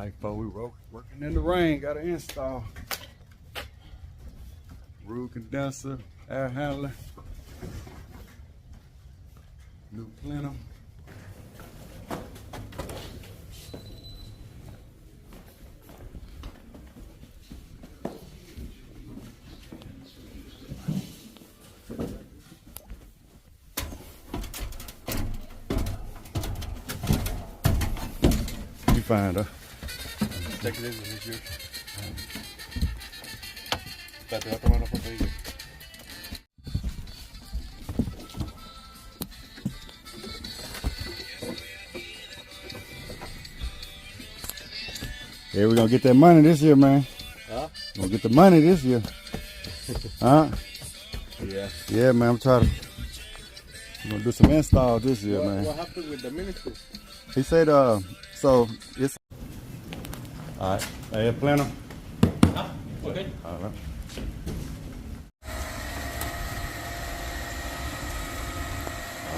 Alright, folks, we working in the rain. Got to install roof condenser, air handler, new plenum. You find her. Take it in this year. Espérate, voy a tomar una foto ahí. Yeah, we're gonna get that money this year, man. Huh? Gonna get the money this year. Huh? Yeah. Yeah, man, I'm trying to. We're gonna do some install this year, man. What happened with the ministry? He said, so it's. Alright, I have plenty. Okay. Alright.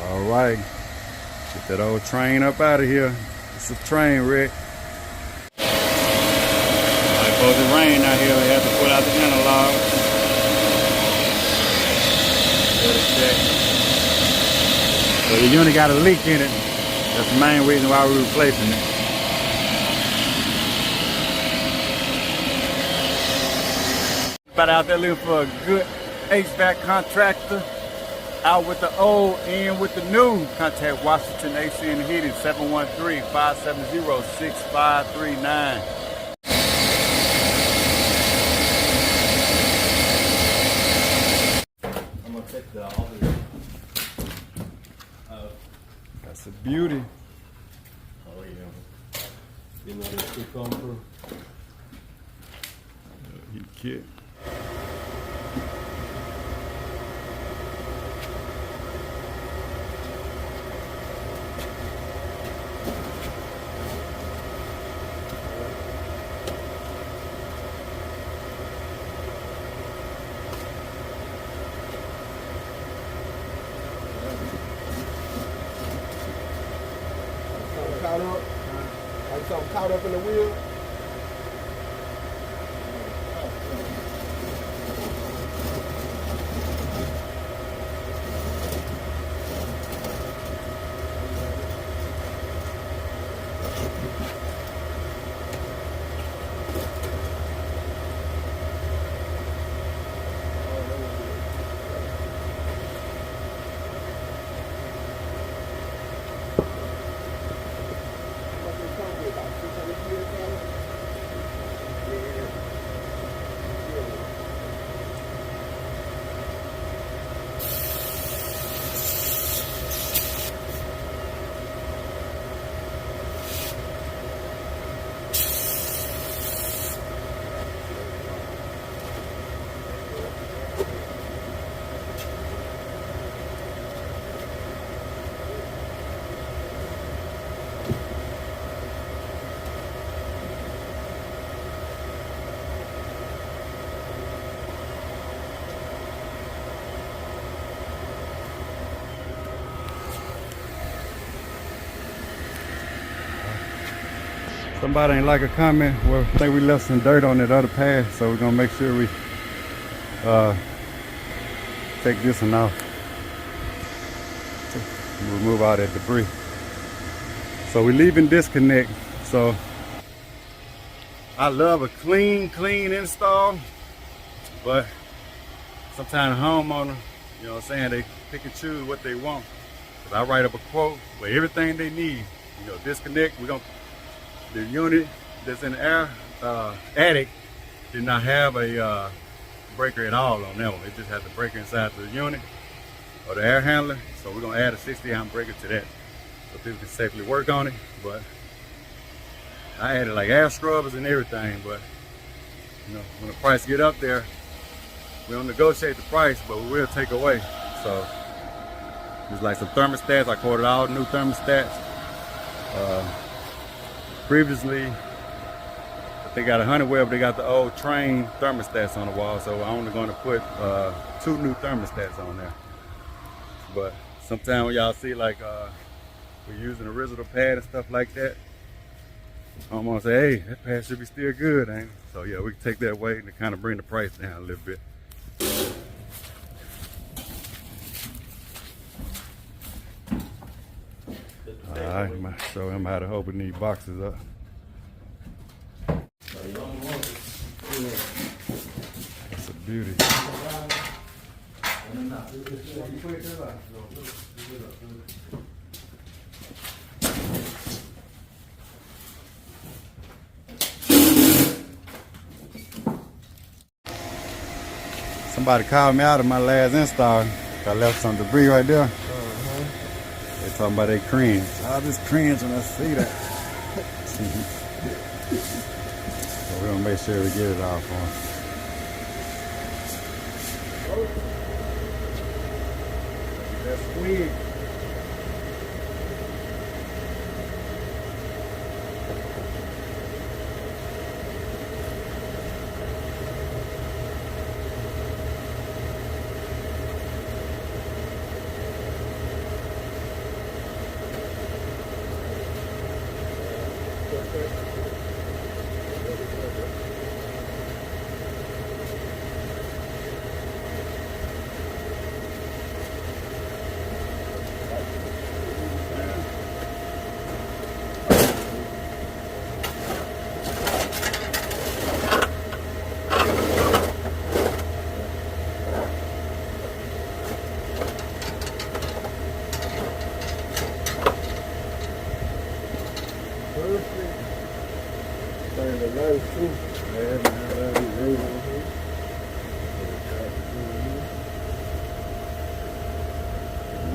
Alright. Get that old train up out of here. It's a train wreck. Alright, folks, it rained out here. We had to pull out the analog. Let it check. So the unit got a leak in it. That's the main reason why we're replacing it. About out there looking for a good HVAC contractor. Out with the old, in with the new. Contact Washington AC and Heating, 713-570-6539. I'm gonna take the other. That's a beauty. Oh yeah. You know the two come through. Heat kit. Caught up. Like something caught up in the wheel. Somebody ain't like a comment. Well, I think we left some dirt on that other pad, so we're gonna make sure we take this one off. Remove all that debris. So we're leaving disconnect. So I love a clean install, but sometimes a homeowner, you know what I'm saying, they pick and choose what they want. Cause I write up a quote with everything they need. You know, disconnect. The unit that's in the air attic did not have a breaker at all on that one. It just has the breaker inside the unit or the air handler. So we're gonna add a 60-amp breaker to that so people can safely work on it. But I added like air scrubbers and everything. But you know, when the price get up there, we don't negotiate the price, but we will take away. So there's like some thermostats. I quoted all new thermostats. Previously, they got a Honeywell, but they got the old train thermostats on the wall, so I'm only going to put 2 new thermostats on there. But sometimes when y'all see like we're using a horizontal pad and stuff like that, Almost say, hey, that pass should be still good, ain't it? So yeah, we can take that weight and kind of bring the price down a little bit. Alright, I'm gonna show him how to open these boxes up. That's a beauty. Somebody called me out of my last install. I left some debris right there. They talking about they cringe. I just cringe when I see that. So we're gonna make sure we get it off for them. That's squeak.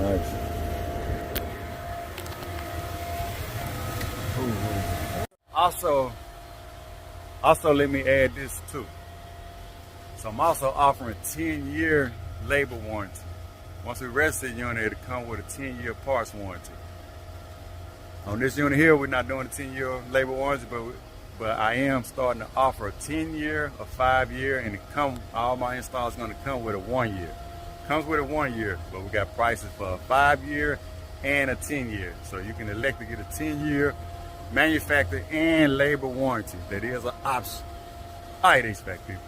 Nice. Also, let me add this too. So I'm also offering a 10-year labor warranty. Once we register the unit, it'll come with a 10-year parts warranty. On this unit here, we're not doing a 10-year labor warranty, but I am starting to offer a 10-year, a 5-year, and all my installs going to come with a 1-year. Comes with a 1-year, but we got prices for a 5-year and a 10-year. So you can elect to get a 10-year manufacturer and labor warranty. That is an option. All right, HVAC people.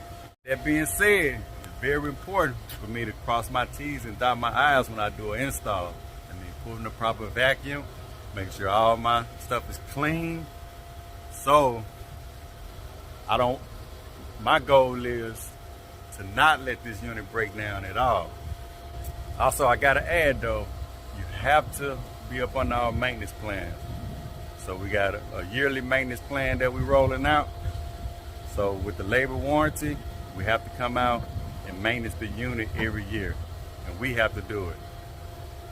That being said, it's very important for me to cross my T's and dot my I's when I do an install. I mean, pulling the proper vacuum, make sure all my stuff is clean. So my goal is to not let this unit break down at all. Also, I gotta add though, you have to be up on our maintenance plans. So we got a yearly maintenance plan that we're rolling out. So with the labor warranty, we have to come out and maintenance the unit every year. And we have to do it.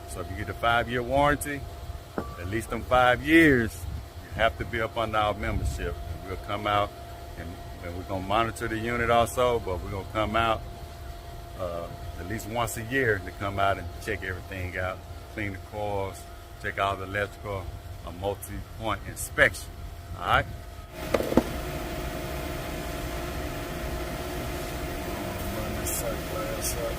So if you get a 5-year warranty, at least in 5 years, you have to be up on our membership. And we'll come out and we're gonna monitor the unit also, but we're gonna come out at least once a year to come out and check everything out, clean the coils, check all the electrical, a multi-point inspection. All right. Run this circle glass up.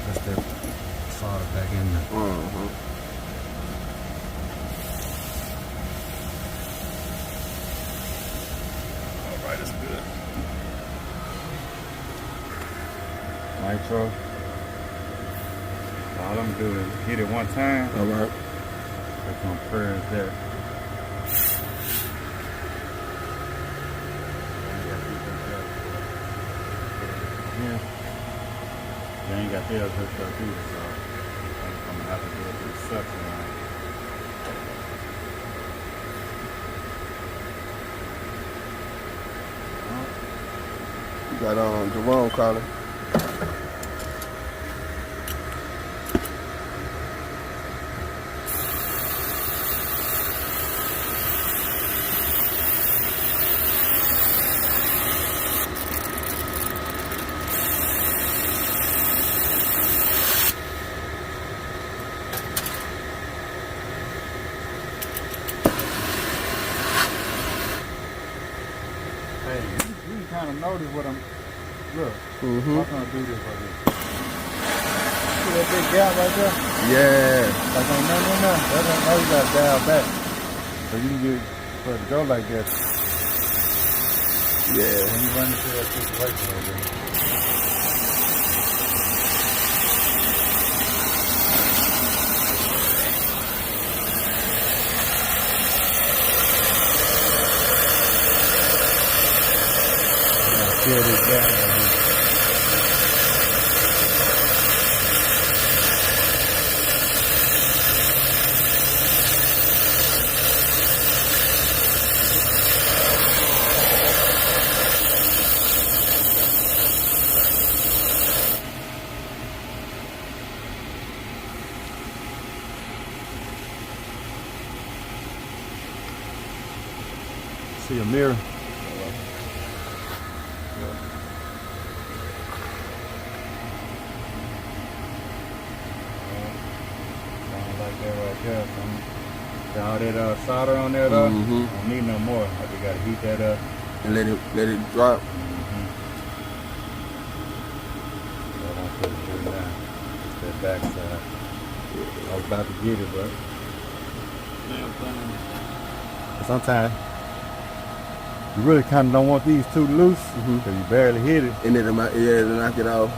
That's that solder back in there. All right, it's good. Nitro. All I'm doing is hit it one time. All right. That's gonna press that. Yeah. They ain't got theirs hooked up either, so I'm gonna have to do it through the suction line. You got Jerome calling. Hey, you can kind of notice what I'm. Look, Mm-hmm. I'm gonna do this right here. See that big gap right there? Yeah. Like ain't nothing in there. That's how you gotta dial back. So you can get for it to go like that. Yeah. When you run into that situation over there. Feel this gap right here. See a mirror? Like that right there. So all that solder on there though, Mhm. I don't need no more. I just gotta heat that up. And let it drop. So I'm put it through now. That back side. I was about to get it, but sometimes you really kind of don't want these too loose because you barely hit it. And it'll knock it off.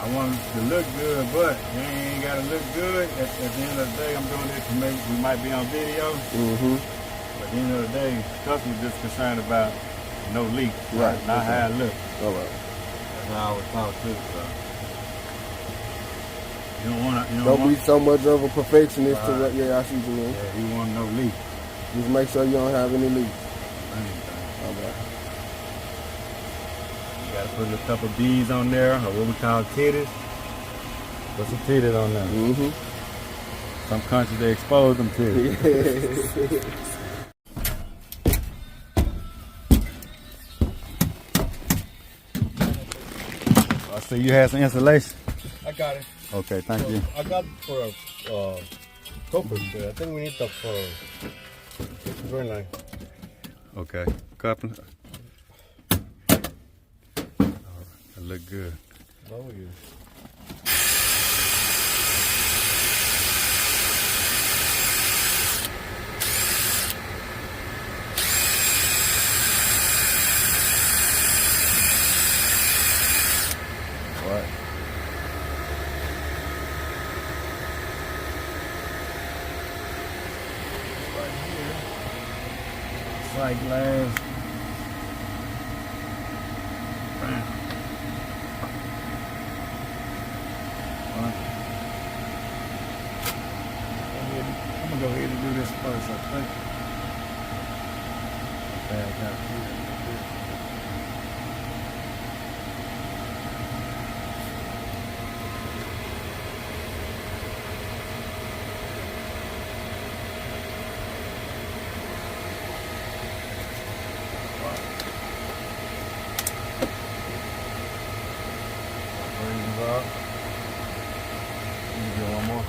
I want it to look good, but it ain't gotta look good. At the end of the day, I'm doing this to make we might be on video. Mm-hmm. But at the end of the day, customers just concerned about no leak. Right. Not how it look. All right. That's how I was taught too. So you don't want to. You Don't be want, so much of a perfectionist to Right. what. Yeah, I see what you mean. yeah, you want no leak. Just make sure you don't have any leaks. Anything. All right. You gotta put a couple beads on there, or what we call titties. Put some titties on there. Mm-hmm. Some countries they expose them titties. I see you had some insulation. I got it. Okay, thank you. I got for a copper. I think we need that for green line. Okay, couple. That look good. Oh, yeah. What? Right here. Sight glass. Bam. One. go ahead and do this first, I think. Bag out here a little bit. Breathe up. Let me get one more.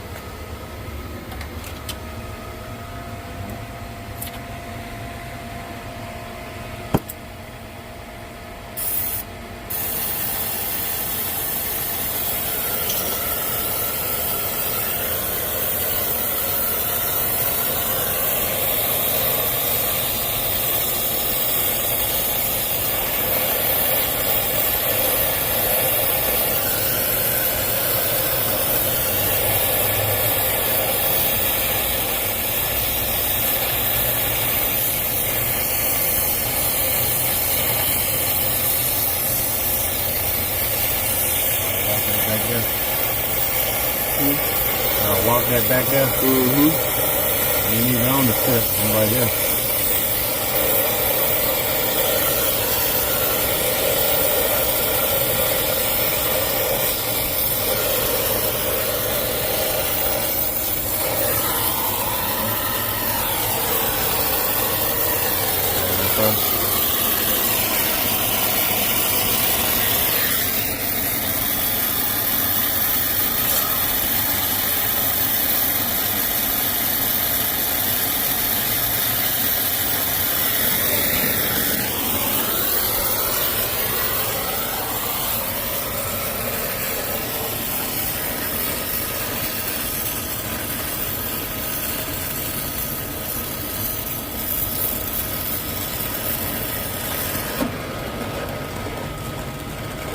Back there. Walk that back there. Mm-hmm. You ain't even on the step. I'm right there.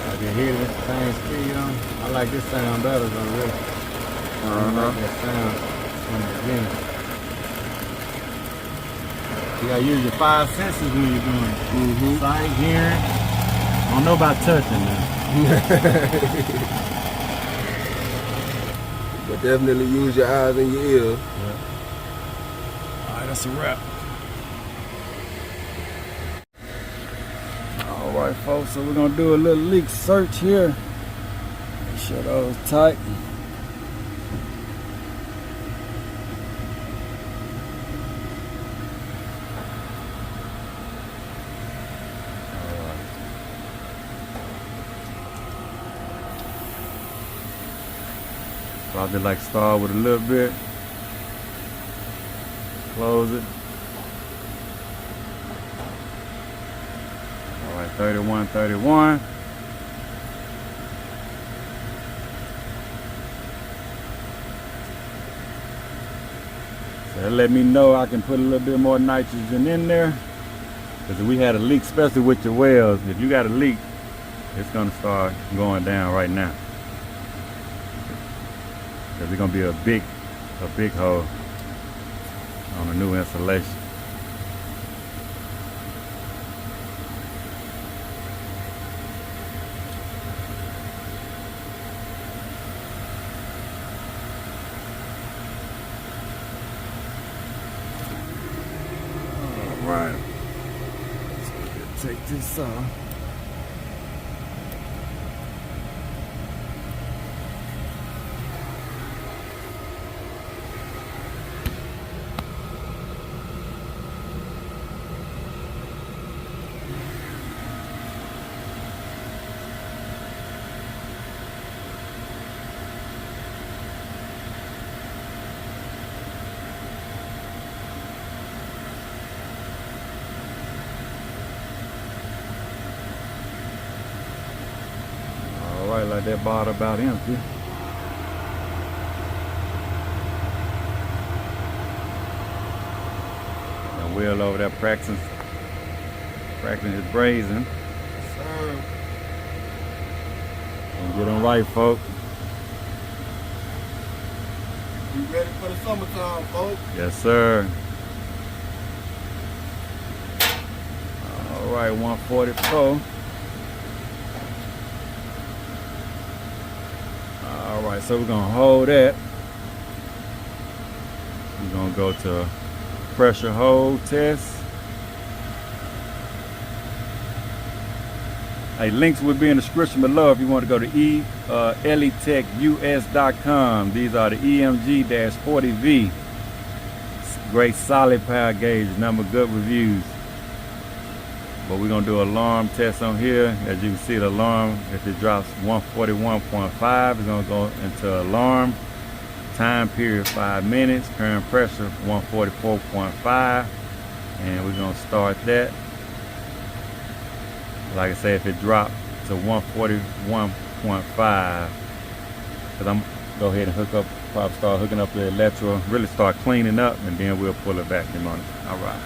I can hear this thing speed on. I like this sound better than the rest. I like that sound from the beginning. You gotta use your 5 senses when you're doing it. Mm-hmm. Sight, hearing. I don't know about touching now. But definitely use your eyes and your ears. Alright, that's a wrap. Alright folks, so we're gonna do a little leak search here. Make sure those tight. Probably like start with a little bit. Close it. Alright, 31, 31. So that let me know I can put a little bit more nitrogen in there. Because if we had a leak, especially with your wells, if you got a leak, it's gonna start going down right now. Because it's gonna be a big hole on the new installation. All right, let's take this off. Alright, like that bottle about empty. And Will over there practicing his brazing. Sir. And get them right, folks. You ready for the summertime, folks? Yes, sir. Alright, 144. Alright, so we're gonna hold that. We're gonna go to pressure hold test. Hey, links will be in the description below if you want to go to eletechus.com. These are the EMG-40V. Great solid power gauge, number good reviews. But we're gonna do an alarm test on here. As you can see, the alarm, if it drops 141.5, it's gonna go into alarm. Time period 5 minutes. Current pressure 144.5, and we're gonna start that. Like I said, if it dropped to 141.5, because I'm go ahead and probably start hooking up the electrical, really start cleaning up, and then we'll pull a vacuum on it. All right.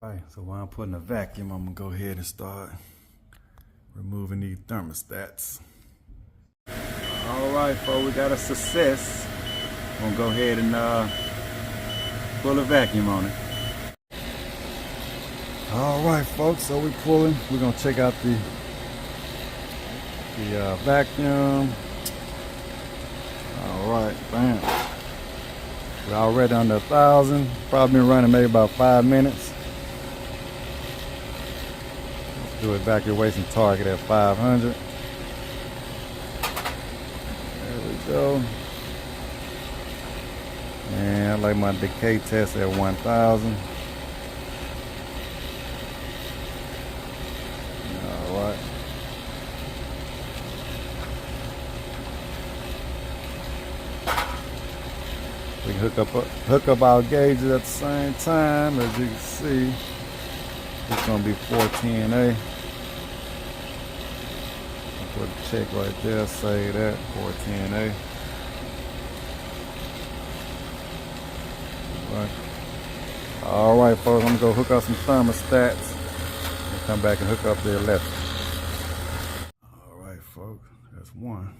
All right, so while I'm putting a vacuum, I'm gonna go ahead and start removing these thermostats. All right, folks, we got a success. I'm gonna go ahead and pull a vacuum on it. All right, folks, so we're pulling. We're gonna check out the vacuum. All right, bam. We're already under 1,000. Probably been running maybe about 5 minutes. Let's do evacuation target at 500. There we go. And I like my decay test at 1,000. We can hook up our gauges at the same time. As you can see, it's gonna be 410A. I'll put a check right there, say that 410A. All right, folks, I'm gonna go hook up some thermostats and come back and hook up the electric. All right, folks, that's one.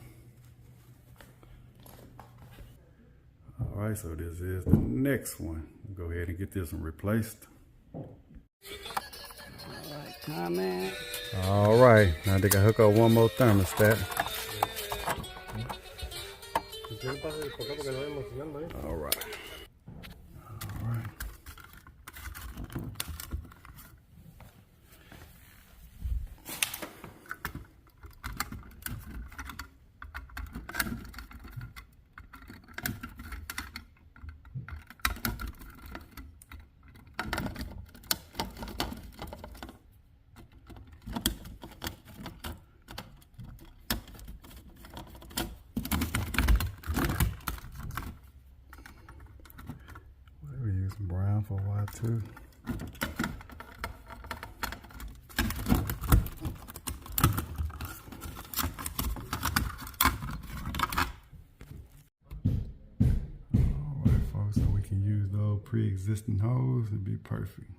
All right, so this is the next one. Go ahead and get this one replaced. All right, comment. All right, now I think I hook up one more thermostat. All right. All right. Brown for Y2. Alright, folks, so we can use those pre-existing hose. It'd be perfect.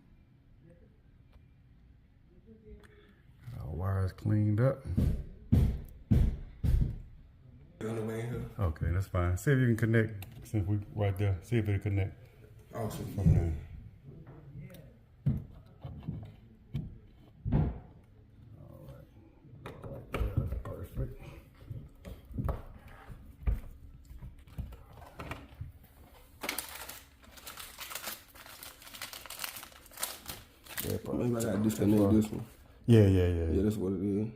Got our wires cleaned up. Okay, that's fine. See if you can connect. Since we right there, see if it'll connect. Awesome. From there. All right, that's perfect. Yeah, maybe I gotta disconnect this one. Yeah, that's what it is.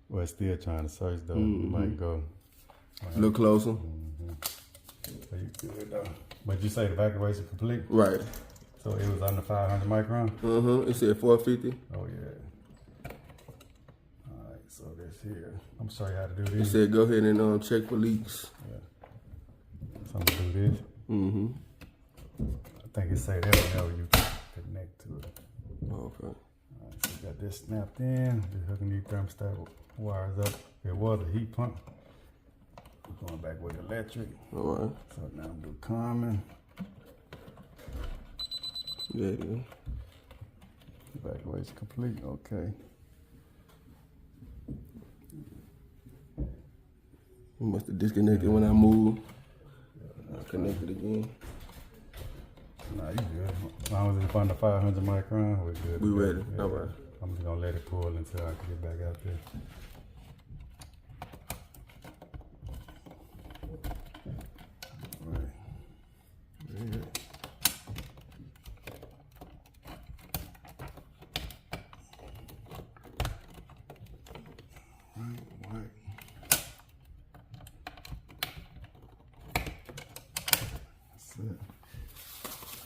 Well, it's still trying to search though. You might go A little closer. So you good though. But you say the evacuation complete? Right. So it was under 500 micron? It said 450. Oh yeah. All right, so this here. I'm sorry how to do It this. said go ahead and check for leaks. Yeah. So I'm gonna do this. I think it say that whenever you connect to it. Okay. All right, so we got this snapped in. Just hooking these thermostat wires up. It was a heat pump. We're going back with electric. All right. So now I'm do common. Yeah, it is. Evacuation complete. Okay. You must have disconnected when I moved. I connected again. Nah, you good. As long as it's under 500 micron, we're good. We ready. Yeah. All right. I'm just gonna let it pull until I can get back out there. All right.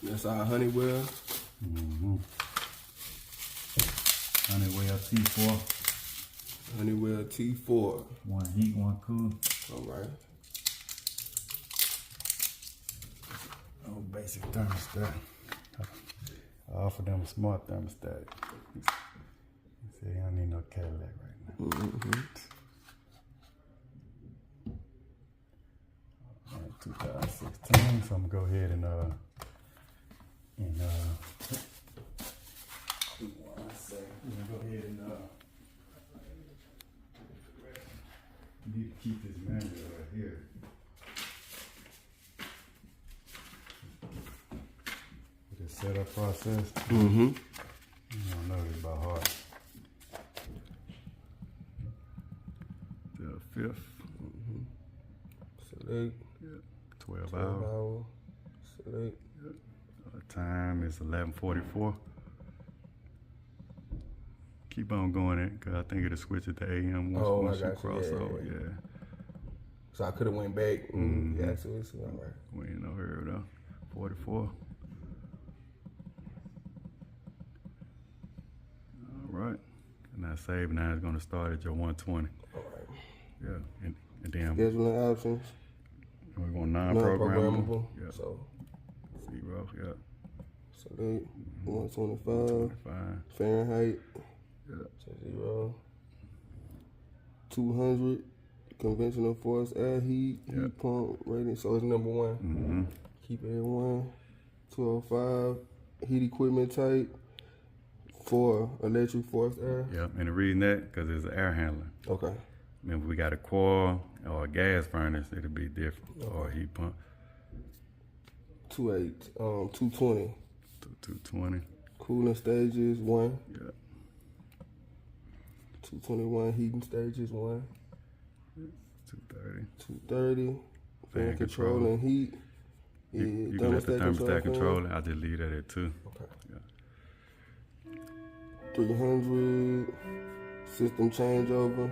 That's our Honeywell. Honeywell T4. Honeywell T4. One heat, one cool. All right. Oh, basic thermostat. I offer them a smart thermostat. He said he don't need no Cadillac right now. 2016, so I'm gonna go ahead and need to keep this manual right here. For the setup process. You don't know this by heart. The 5th. Select. 12 hours. Select. Time is 11:44. Keep on going it, cause I think it'll switch it to AM once you cross over. Yeah. So I could have went back. Yeah, so it's all right. We ain't no hurry though. 44. All right. And that save now is gonna start at your 120. All right. Yeah. And then Scheduling options. we're going non-programmable. Yeah. So 0. Yeah. select 125. 25. Fahrenheit. Yeah. So 0. 200. Conventional forced air heat. Heat pump rating. So it's number 1. Keep it at 1. 205. Heat equipment type. 4. Electric forced air. Yeah. And the reason that, cause it's an air handler. Okay. If we got a coil or a gas furnace, it'll be different, or a heat pump. 220. 220. Cooling stages 1. Yeah. 221 heating stages 1. 230. 230. Fan control and heat. Yeah, You can let the thermostat control it. I just leave that at 2. Okay. Yeah. 300. System changeover.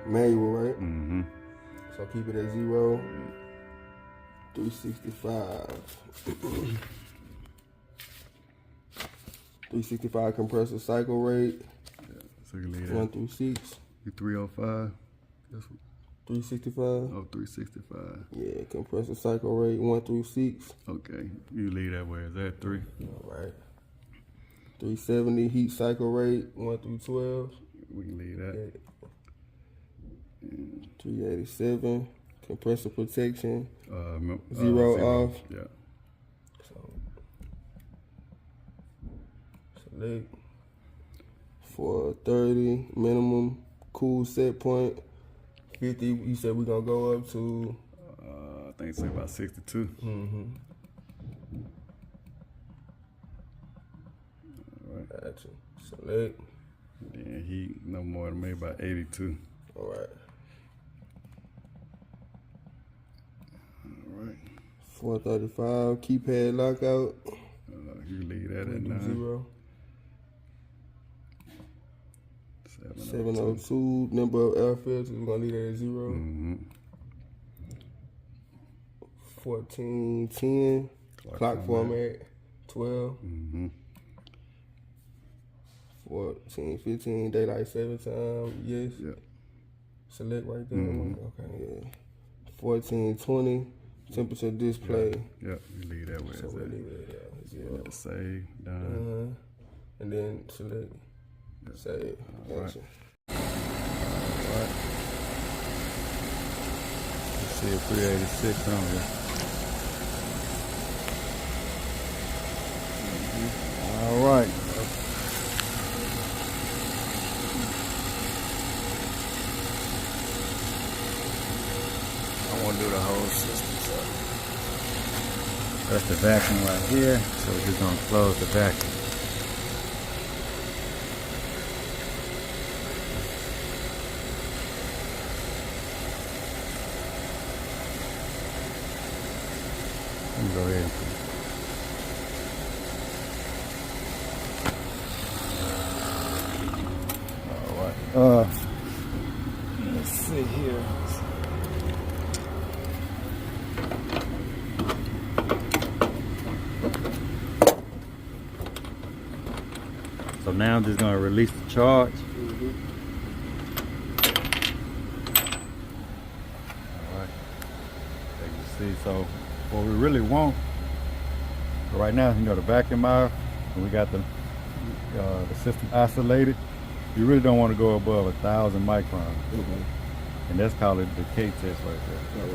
Manual, right? So keep it at 0. 365. 365 compressor cycle rate. So you leave 1 that. through 6. You 305. That's 365. oh, 365. Yeah, compressor cycle rate 1 through 6. Okay. You leave that where it's at 3. All right. 370 heat cycle rate 1 through 12. We can leave that. Yeah. 387 compressor protection 0 off. Yeah. So select 430 minimum cool set point 50. You said we're gonna go up to I think it's about 62. All right. Gotcha. Select. Then heat no more than maybe about 82. All right. All right. 435 keypad lockout You leave that at 9. 0. 702. 702 number of air filters. We're gonna leave that at 0. 1410 clock format 12. 1415 daylight saving time. Yes. Yeah. Select right there. Okay. Yeah. 1420 temperature display. Yeah. You leave that where So it's we at. leave it at 0. Hit the save done. And then select. Save. Gotcha. Alright. Let's see if 386 on here. Alright. I want to do the whole system. So that's the vacuum right here. So we're just going to close the vacuum. Let me go ahead and alright. Let's see here. So now I'm just gonna release the charge. Alright. As you see, so what we really want right now, you know, the vacuum out, and we got the system isolated. You really don't want to go above 1,000 microns. And that's called a decay test right there.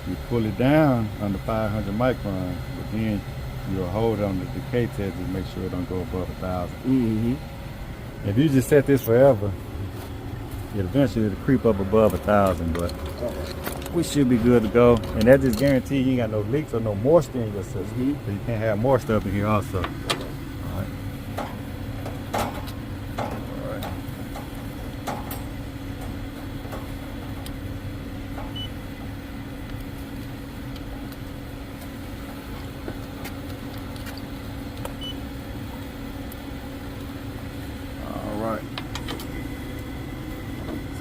You pull it down under 500 microns, but then you'll hold on the decay test to make sure it don't go above 1,000. If you just set this forever, it eventually it'll creep up above 1,000, but we should be good to go. And that just guarantees you ain't got no leaks or no moisture in your system. So you can't have more stuff in here also.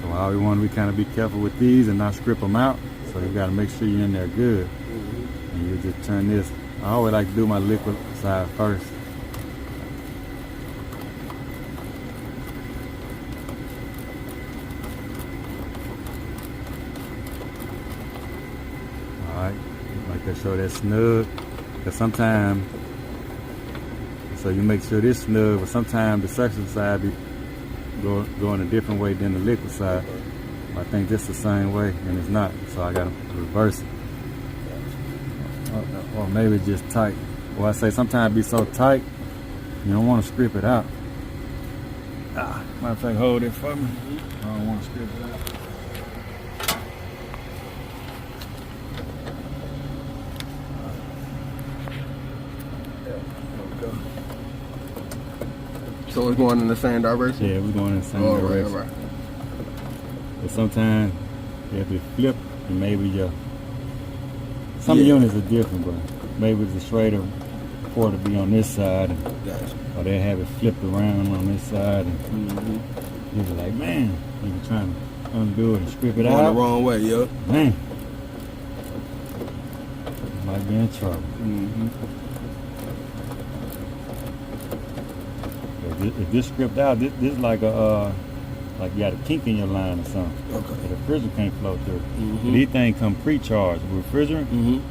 So all we want to be kind of be careful with these and not strip them out. So you got to make sure you're in there good. And you just turn this. I always like to do my liquid side first. Alright, like to show that snug. Because sometimes, so you make sure this snug, but sometimes the suction side be going a different way than the liquid side. I think this is the same way, and it's not, so I gotta reverse it. Or maybe it's just tight. Well, I say sometimes it be so tight, you don't want to strip it out. Matter of fact, hold it for me. I don't want to strip it out. So it's going in the same direction? Yeah, we're going in the same direction. Right. But sometimes if it flip, and maybe some units are different, but maybe the straighter port to be on this side, or they have it flipped around on this side, and you're like, man, you're trying to undo it and strip it out. Going the wrong way, yeah. Man, you might be in trouble. If this stripped out, this is like a like you got a kink in your line or something. Okay. The refrigerant can't flow through. These things come pre-charged. Refrigerant,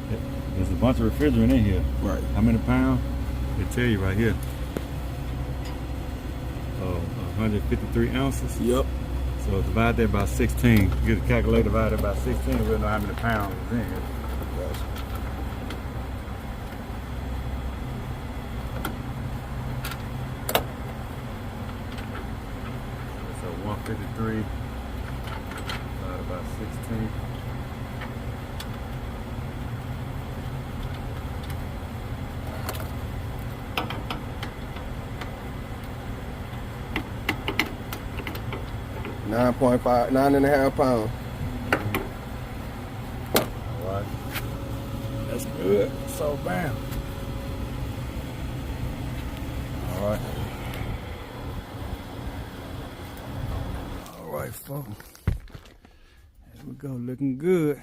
there's a bunch of refrigerant in here. Right. How many pounds? They tell you right here. 153 ounces. Yep. So divide that by 16. Get a calculator, divide it by 16, we'll know how many pounds is in here. So 153 divided by 16. Nine and a half pounds. All right. That's good. So bam. All right. All right, folks. There we go, looking good.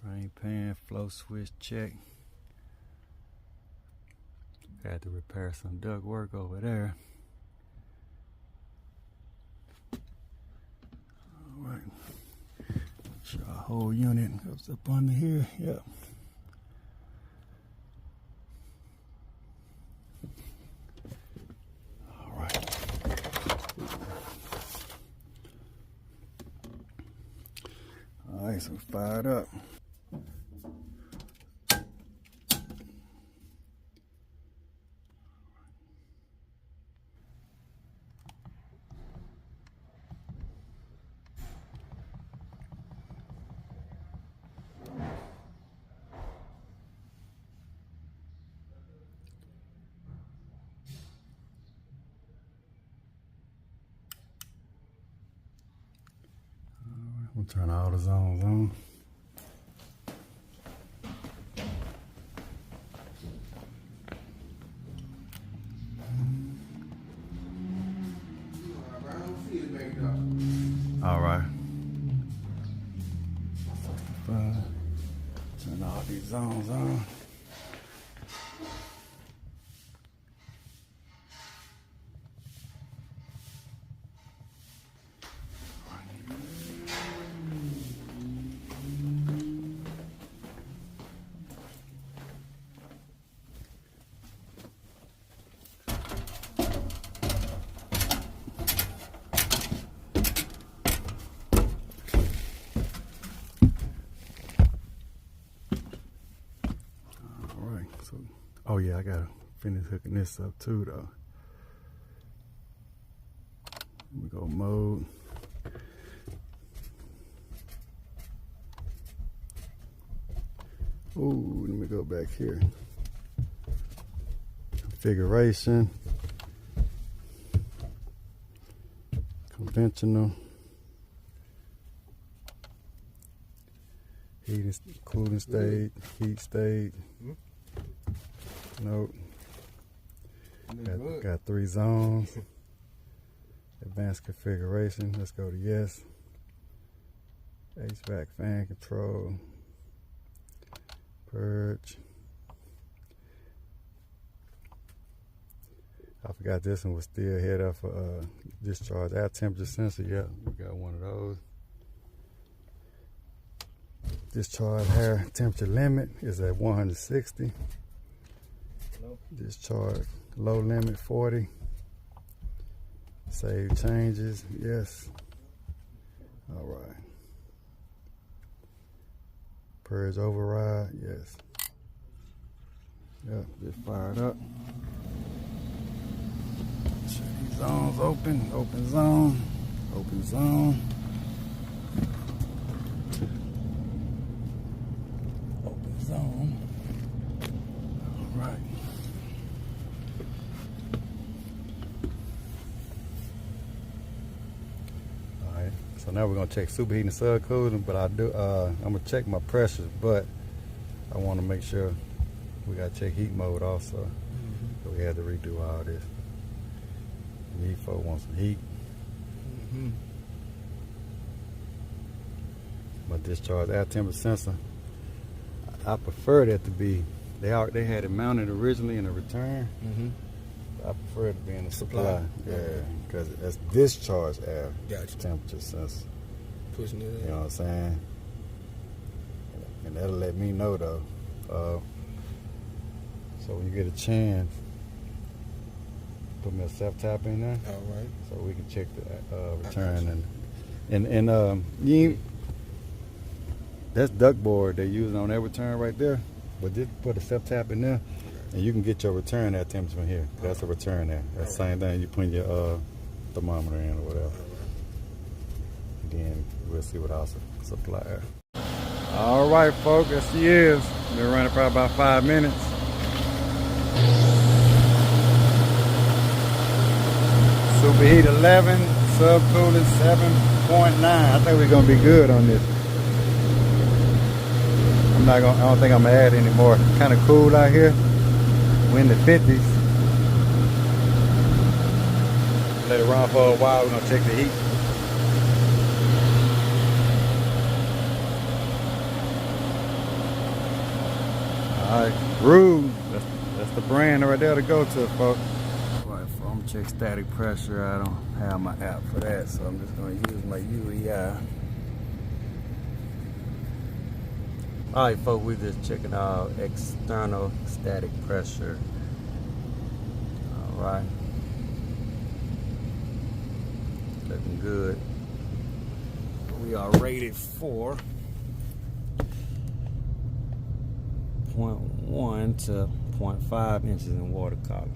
Drain pan, flow switch check. Had to repair some duct work over there. All right. Make sure our whole unit goes up under here. Yep. All right. All right, so fired up. We'll turn all the zones on. All right. 65. Turn all these zones on. Oh yeah, I gotta finish hooking this up too though. We go mode. Ooh, let me go back here. Configuration. Conventional. Heating, cooling state, heat state. Nope. Got 3 zones. Advanced configuration. Let's go to yes. HVAC fan control. Purge. I forgot this one was still head up for discharge air temperature sensor. Yep, we got one of those. Discharge air temperature limit is at 160. Discharge low limit 40. Save changes, yes. All right. Purge override, yes. Yep, just fired up. Check these zones open, open zone, open zone. Open zone. All right. All right, so now we're gonna check superheating and subcooling, but I'm gonna check my pressures, but I wanna make sure we gotta check heat mode also. So we had to redo all this. These folks want some heat. My discharge air temperature sensor, I prefer that to be, they had it mounted originally in the return. I prefer it to be in the supply. Yeah, because it's discharge air temperature sensor. Pushing it in. You know what I'm saying? And that'll let me know though. So when you get a chance, put me a self-tap in there. All right. So we can check the return and you, that's duct board they're using on that return right there. But just put a self-tap in there, and you can get your return air temperature from here. That's a return air. That's the same thing you put your thermometer in or whatever. And then we'll see what else supply air. All right, folks, there she is. Been running probably about 5 minutes. Superheat 11, subcooling 7.9. I think we're gonna be good on this. I don't think I'm gonna add any more. Kind of cool out here. We're in the 50s. Let it run for a while. We're gonna check the heat. All right, Rude. That's the brand right there to go to, folks. Right, so I'm gonna check static pressure. I don't have my app for that, so I'm just gonna use my UEI. All right, folks, we're just checking out external static pressure. All right. Looking good. We are rated for 0.1 to 0.5 inches in water column.